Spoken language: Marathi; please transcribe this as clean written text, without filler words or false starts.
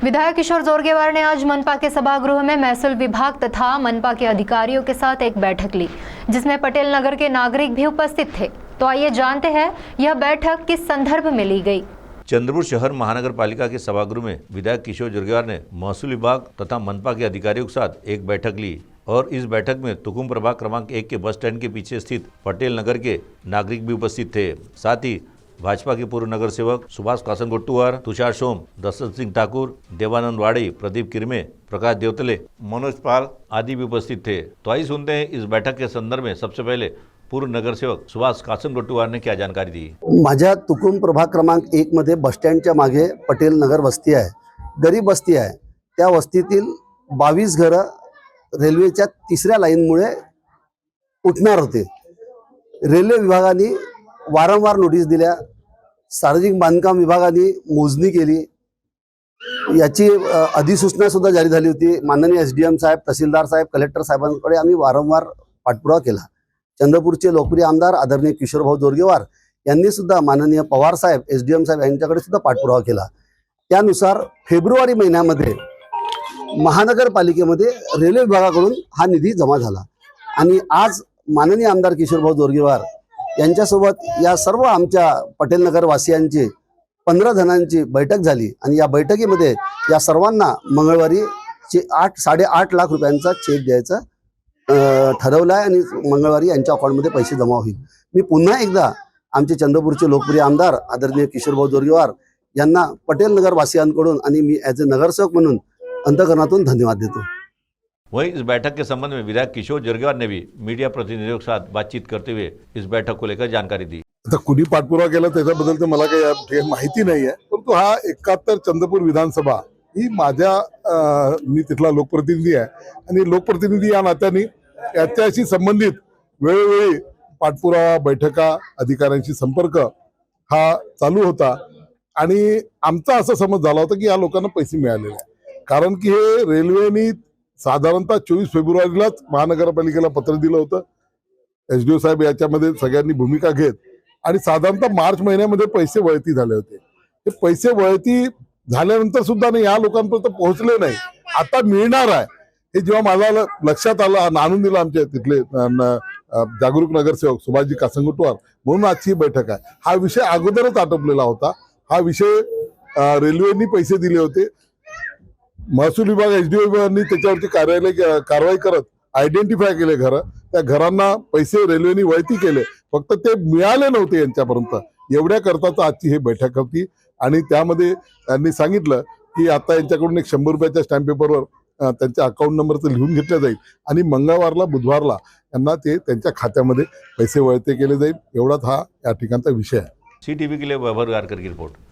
विधायक किशोर जोरगेवार ने आज मनपा के सभागृह में महसूल विभाग तथा मनपा के अधिकारियों के साथ एक बैठक ली, जिसमें पटेल नगर के नागरिक भी उपस्थित थे। तो आइए जानते हैं यह बैठक किस संदर्भ में ली गई। चंद्रपुर शहर महानगर पालिका के सभागृह में विधायक किशोर जोरगेवार ने महसूल विभाग तथा मनपा के अधिकारियों के साथ एक बैठक ली और इस बैठक में तुकुम प्रभाग क्रमांक 1 के बस स्टैंड के पीछे स्थित पटेल नगर के नागरिक भी उपस्थित थे। साथ ही भाजपा के पूर्व नगर सेवक सुभाष कासनगोट्टूवार, तुषार सोम, दशरथ सिंह ठाकुर, देवानंद वाड़ी, प्रदीप किरमे, प्रकाश देवतले, मनोज पाल आदि भी उपस्थित थे। तो आइए सुनते हैं इस बैठक के संदर्भ में सबसे पहले पूर्व नगर सेवक सुभाष कासनगोट्टूवार ने क्या जानकारी दी। माझ्या तुकुम प्रभाग क्रमांक 1 मध्ये बस स्टँडच्या मागे पटेल नगर वस्ती आहे, गरीब वस्ती आहे। त्या वस्तीतील 22 घरं रेल्वेच्या तिसऱ्या लाईनमुळे उठणार होते। रेल्वे विभागाने वारंवार नोटीस दिल्या, सार्वजनिक बांधकाम विभागाने मोजणी केली, याची अधिसूचना सुद्धा जारी झाली होती। माननीय एसडीएम साहेब, तहसीलदार साहेब, कलेक्टर साहेबांकडे आम्ही वारंवार पाठपुरावा केला। चंद्रपूरचे लोकप्रिय आमदार आदरणीय किशोरभाऊ जोरगेवार यांनी सुद्धा माननीय पवार साहेब, एसडीएम साहेब यांच्याकडे सुद्धा पाठपुरावा केला। त्यानुसार फेब्रुवारी महिन्यामध्ये महानगरपालिकेमध्ये रेल्वे विभागाकडून हा निधी जमा झाला आणि आज माननीय आमदार किशोरभाऊ जोरगेवार यांच्यासोबत या सर्व आमच्या पटेल नगर वासियांची 15 जणांची बैठक झाली आणि या बैठकीमध्ये या सर्वांना मंगळवारी 8.5 लाख रुपयांचा चेक द्यायचा ठरवलं आहे आणि मंगळवारी यांच्या अकाउंटमध्ये पैसे जमा होईल। मी पुन्हा एकदा आमचे चंद्रपूरचे लोकप्रिय आमदार आदरणीय किशोरभाऊ जोरगेवार यांना पटेल नगर वासियांकडून आणि मी ॲज अ नगरसेवक म्हणून अंतःकरणातून धन्यवाद देतो। वहीं इस बैठक के संबंध में विधायक किशोर जोरगेवार ने भी मीडिया प्रतिनिधियों के साथ बातचीत करते हुए इस बैठक को लेकर जानकारी दी। आता कुणी पाठपुरावा केला त्याच्याबद्दल तर मला काही माहिती नाही आहे, परंतु हा 71 चंद्रपूर विधानसभा ही मी तिथला लोकप्रतिनिधी आहे आणि लोकप्रतिनिधी या नात्याने याच्याशी संबंधित वेळोवेळी पाठपुरावा, बैठका, अधिकाऱ्यांशी संपर्क हा चालू होता आणि आमचा असा समज झाला होता की या लोकांना पैसे मिळालेले आहे, कारण की हे रेल्वेने साधारणतः 24 फेब्रुवारीलाच महानगरपालिकेला पत्र दिलं होतं। एसडीओ साहेब याच्यामध्ये सगळ्यांनी भूमिका घेत आणि साधारणतः मार्च महिन्यामध्ये पैसे वळती झाले होते। हे पैसे वळती झाल्यानंतर सुद्धा या लोकांपर्यंत पोहोचले नाही। आता मिळणार आहे हे जेव्हा मला लक्षात आलं, आणून दिलं आमच्या तिथले जागरूक नगरसेवक सुभाषजी कासनगोट्टूवार, म्हणून आजची बैठक आहे। हा विषय अगोदरच आटोपलेला होता। हा विषय रेल्वेनी पैसे दिले होते, महसूल विभाग, एसडीओ विभागांनी त्याच्यावरती कारवाई करत आयडेंटिफाय केले घर, त्या घरांना पैसे रेल्वेनी वळती केले, फक्त ते मिळाले नव्हते यांच्यापर्यंत। एवढ्या करताच आजची ही बैठक होती आणि त्यामध्ये त्यांनी सांगितलं की आता यांच्याकडून एक 100 रुपयाच्या स्टॅम्प पेपरवर त्यांच्या अकाउंट नंबरचं लिहून घेतलं जाईल आणि मंगळवारला, बुधवारला यांना ते त्यांच्या खात्यामध्ये पैसे वळते केले जाईल। एवढाच हा या ठिकाणचा विषय आहे। CTV के लिए वैभव गारकर की रिपोर्ट।